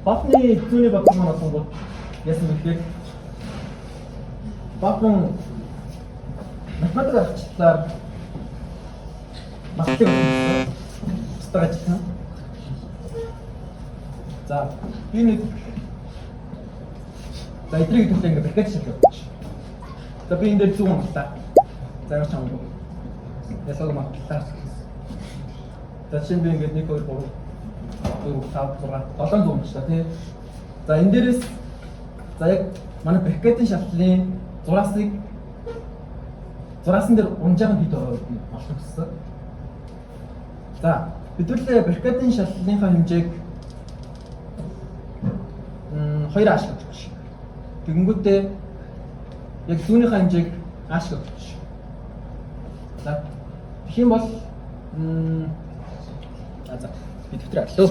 Батны түүний батны маань болонгууд яасан гэхээр батн математик аргачлалаар математик стратеги. За би нэг за эдрийг төлөө ингэ бэкэж шилжүүлж. За би энэ дээр 100 мартаа. За ямар ч хамаагүй. Ясаг мартаа. За чинь би ингэ 1 2 3 4 5 6 700 мартаа тий. За энэ дээрээс за яг манай бэкэдийн шалтлын зураасан дээр унжааг нь хэд ороо олох гэсэн. За хэдүүлээ бэкэдийн шалтлынхаа хэмжээг 2 ашиглаж байна. Тэгэнгүүтээ яг зүүнийхээ хэмжээг ашиглаж байна. За тэгэх юм бол за би дэвтэр атлаа.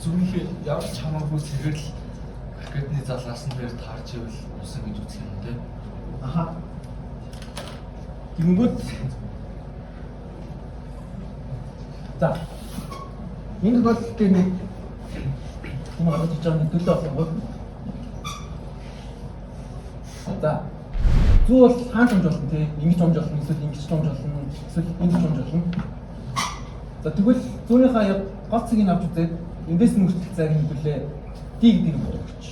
Зүүнийхээ ямар ч хамаагүй зэрэг бэкэдний залаасан дээр таарч ивэл усан гэж үзэх юм те. Аха. Тэгэнгүүт за энэ тохиолдолд нэг энэ гарч иж байгаа нэг төлөө болсон гол. За зүү бол хаан чамж болно тий, ингэж чамж болно, эсвэл ингэж чамж болно, эсвэл ингэж чамж болно. За тэгвэл зүүнийхээ гол цэгийг авч үзээд эндээс нүртэл цагийг хэвлээ D гэдэг юм бодогч.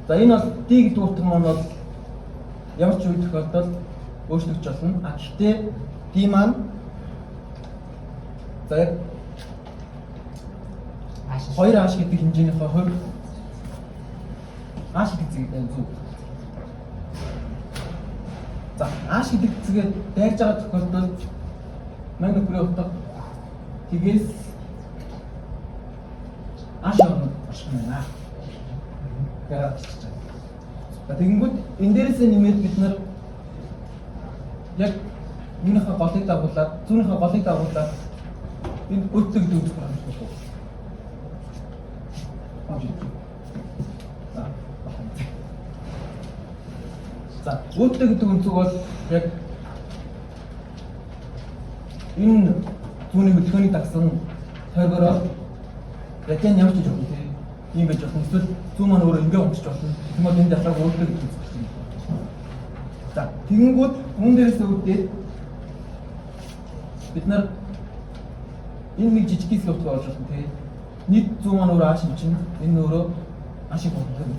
За энэ бол D гэдэг утга маань бол ямар ч үе тохиолдолд өөрчлөгдөж болно. А гэхдээ D маань за яг 2H гэдэг хэмжээнийхээ хувь H гэдэг зэгийг зөв. За H гэдэг зэгээ дайрж байгаа тохиолдолд манай нөхрийн утга тгээс H орно ашиг байна. Гараад чиж байгаа. За тэгэнгүүт энэ дээрээс нэмээд бид нар яг минийхээ голыг дагуулад зүүнийхээ голыг дагуулад энэ өөтөг гэдэг үзэх байна. За өөтөг гэдэг үнцэг бол яг энэ зүүнний хөдөлгөөний дагсан тойргороо ятэн ямар ч юм тийм юм байж болно. Эсвэл зүүн маань өөрөө ингээ унтчих болно. Тэгмээ энэ дахиад өөтөг гэдэг үзэх юм. За тэгэнгүүт үүн дээрээс үүдээд бид нар энэ нэг жижиг хэсэг утга болж байна тийм. Нийт зүүн маань өөрөө ааш чинь энэ өөрөө аашиг бодлоо.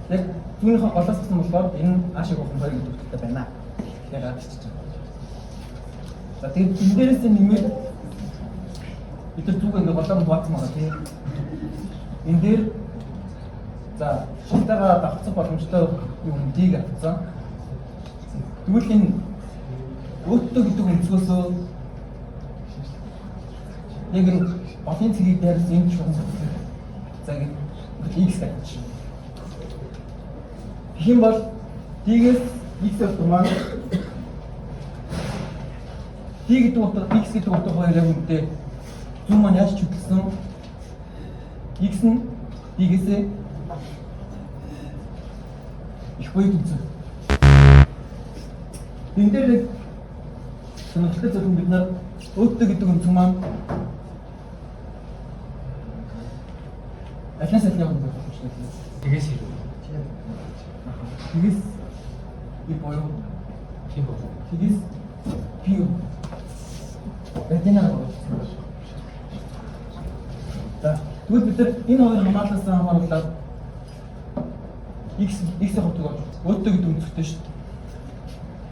Яг зүүнийхээ голоос гисэн болохоор энэ аашиг бодлоо хоёр гэдэг утгатай байна. Яг авчиж байгаа. За тэгээд энэ дээрээс нэмээд бид нар зүг ингээ голоор хуваацсан байгаа тийм. Энэ дээр за шилтэйгээ давхцах боломжтой юм дийг авцсан. Тэгвэл энэ өөтөө гэдэг өнцгөөсөө яг энэ голын цэгийг дээрс энэ чухал за ингэ X гэж. Тэгэх юм бол дигээс X-ээр маань D гэдэг утга X гэдэг утга хоёр яг үнэтэй зүүн маань яаж ч хөдөлсөн X нь D-гээсээ их буй үзэн. Энэ дээр сонирхолтой зүйл бид нар өөтөө гэдэг үнцэг маань алнаас аль явах юм бэ? Тэгээс хэрэг. Тэгээс би боёо. Тийм бол. Тэгээс би юу? Бэтэнаа боёо. За тэгвэл бид нар энэ хоёр хамаарлаас хамааруулаад X-ийн утга болж өөтөө гэдэг үнцэгтэй шүү дээ.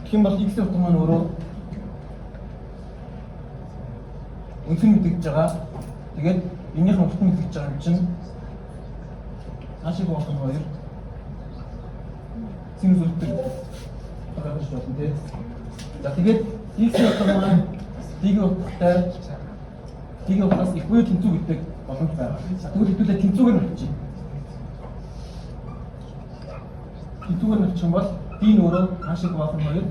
Тэгэх юм бол X-ийн утга маань өөрөө үнцэг мэдэгдэж байгаа. Тэгээд энийх утга мэдэгдэж байгаа юм чинь ашиг болох нь хоёр синус үлдэх багаж болно тийм. За тэгээд X-ийн утга маань D-ийн утгаас их буюу тэнцүү гэдэг боломж байгаа. Тэгвэл хэдүүлээ тэнцүүгээр нь авчих. Тэнцүүгээр нь авчих юм бол D нь өөрөө ашиг болох нь хоёр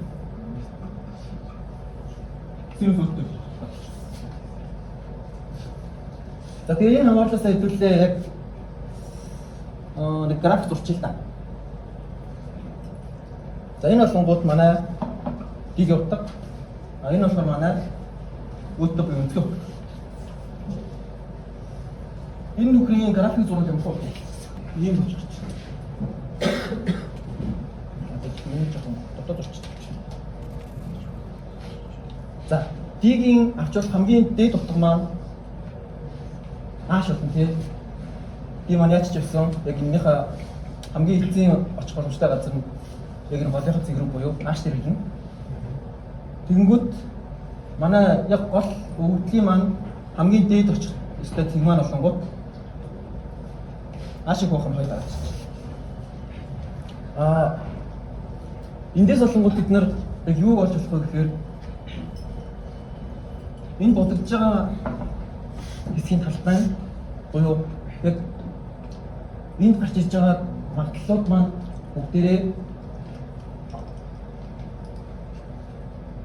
синус үлдэх. За тэгээд энэ хамаарлаас хэдүүлээ яг нэг график зурчих л та. За энэ болгонгууд манай Ийг явдаг. Энэ болохоор манай өөдөө буюу өнцгөө. Энэ нүхрийн график зураг юм уу? Ийм болж байна. Энэ жоохон дотоод орчдөг. За, дигийн авчвал хамгийн дээд утга маань ааш болно тийм. Die маань яаж ч явсан яг энэнийхээ хамгийн эцсийн очих боломжтой газар нь яг энэ голынхаа цэг рүү буюу ааш дээр ирнэ. Тэгэнгүүт манай яг гол өвдлийн маань хамгийн дээд очих ёстой цэг маань болонгууд аашиг бохом хоёр дараач. Эндээс болонгууд бид нар яг юу болж болох вэ гэхээр энэ бодогдож байгаа хэсгийн талбай нь буюу яг энд гарч ирж байгаа магадлалууд маань бүгдээрээ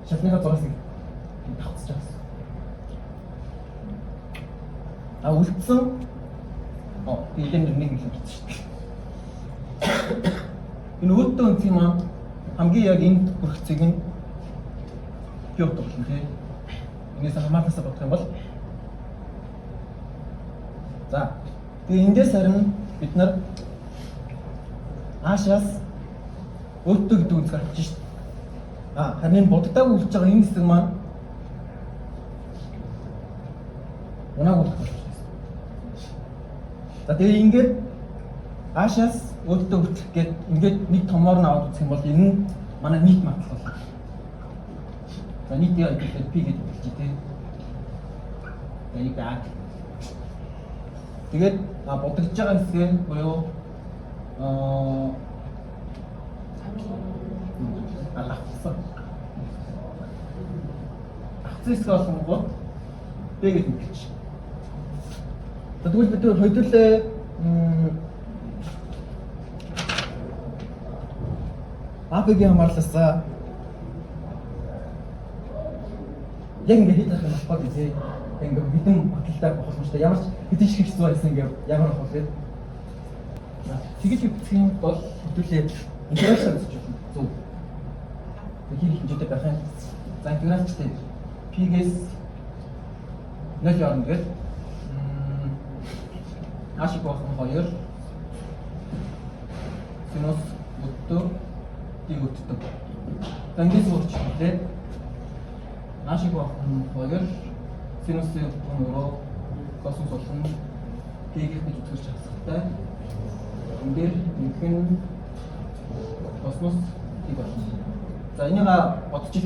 шатныхаа зураас давтаж байгаа. Үлдсэн тийм нэг юм хэлсэн шүү дээ. Энэ өөдөө үнцгийн маань хамгийн яг энд хүрэх цэг нь юу болох юм те. Энээс хамаатай бодох юм бол за тэгээ эндээс харин бид нар аашаас өөдөө гэдэг үнц гарч шít. Харин бодогдоогүй үлж байгаа энэ хэсэг маань унаагүй болох байна. За тэгээ ингээд аашаас өөдөө үлдэх гээд ингээд нэг томоор нь аваад үзэх юм бол энэ нь манай нийт магадлал болно. За нийт яг p гэдэг хэлж тий. Энийг аа. Тэгээд бодогдож байгаа хэсгээ буюу алхсан. Ахцсан хэсэг болонгууд b гэдэг хэлж. За тэгвэл бид хоёулаа АП-гийн хамаарласаа яг ингээд хэд ахын болохгүй тий. Ингээд хэдэн баталтай болох юм шүү дээ. Ямар ч хэдэн шиг хэцүү байсан ингээд ямар болох вэ? Тэгэж үтгэх юм бол хөтөлөө интеграшн гэж байна. Зөв. Тэгэхээр хэмжээтэй байх юм. За интеграшнтэй P-гээс 0 орно гэдэг. Ашиг бахан 2 синус өдөө ийг өддөг. За ингэж өөрчлөлтэй ашиг бахан 2 синусын өнөрөө космос болсон ийг гэж үзэж чадсантай. Эндээр нэг нь космос ийг болно. За энийг бодчих.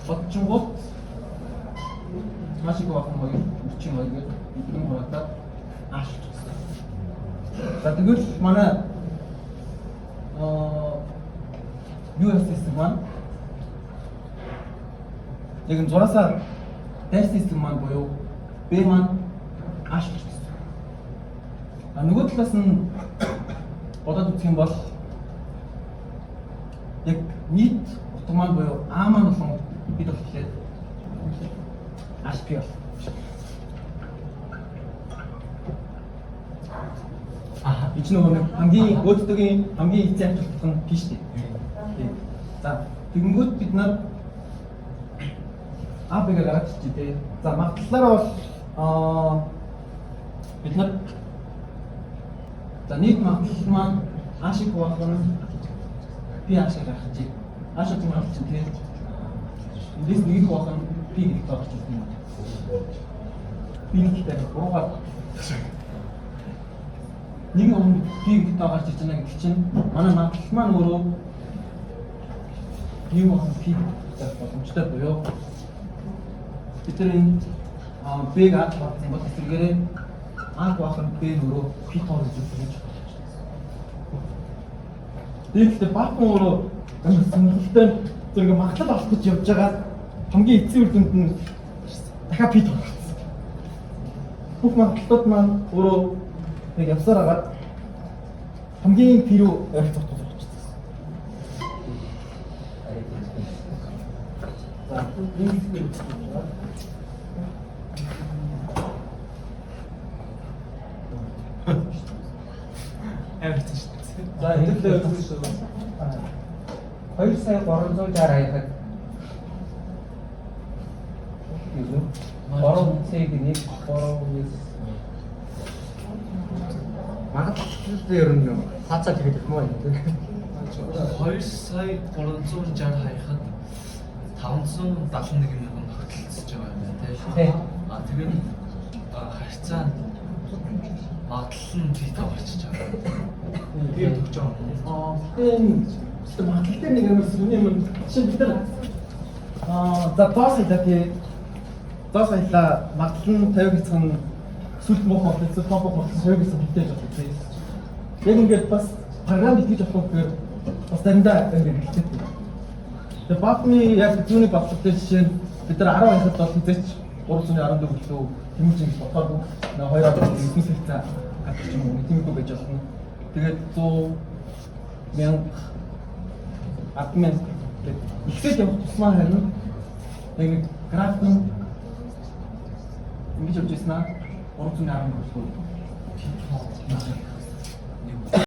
Бодчихгоот ашиг бахан 2 42 гэдэг эдгээр хуваагдаад ааш. За тэгвэл манай USS маань яг энэ зураасаа dash system маань буюу B маань ааш гэсэн. Нөгөө талаас нь бодоод үзэх юм бол яг нийт утга маань буюу А маань болон бид болохоор ааш P бол. Ич нөгөө хамгийн өөддгийн хамгийн эцэг хавцлах нь P шүү дээ. За тэгэнгүүт бид нар АП-г гаргаж чийтэй. За магадлалаараа бол бид нар за нийт магадлал маань А шиг бахан P ашиг гаргаж чий. А шиг гаргаж чий тийм. Эндээс нэг бахан P гэж гаргаж чий юм. P гэдэг буугаар нэг юм P гэж гаргаж чий байгаа гэдэг чинь манай магадлал маань өөрөө нэг бахан P гэж боломжтой буюу бид энэ B-г ад багтсан бол тэргээрээ А бахан B өөрөө P тоор гэж үзэж байна. Тэгэхдээ бахан өөрөө сонирхолтой зэрэг магадлал олох гэж явж байгаа хамгийн эцсийн үр дүнд нь дахиад P тоор болсон. Бүх магадлалууд маань өөрөө яг явсаар агаад хамгийн P рүү ойрцох гэж байна. За энэ Авирсан шүү дээ. за энэ л 2,360 хаяхад юу? 3 цаг 1 3 магадлал ер нь хацаа тэгээд их муу юм тийм. 2 сая 360 хаяхад 571 мянган тогтолцож байгаа юм байна тийм. Тэгээд харьцаа магадлал нь битээ болчихж байгаа. Тэгээд төгсөж байгаа. Тэгээд магадлалтай нэг юм сүний юм чинь бид нар за доосайла магадлал нь 50 гэцэн сүлт мох болсон компо болсон 50 гэцэн битээ болж байна. Яг ингээд бас програм битгэж авах гэхээр бас заримдаа ингээд хэлдэг. Тэгээд баатны яг зүүнний батлагтай жишээ нь бид нар 10 хаяхад бол хизээч 314 гэлөө тэмүүлж ингэж бодохоор нэг 2 одоо 9 хэлцээ гадагч юм уу тиймэрхүү гэж болно. Тэгээд 100 мянга 10 мянга ихсэж явах тусмаа харин яг нэг график нь ингэж явж ирсэн аа 310 болов уу.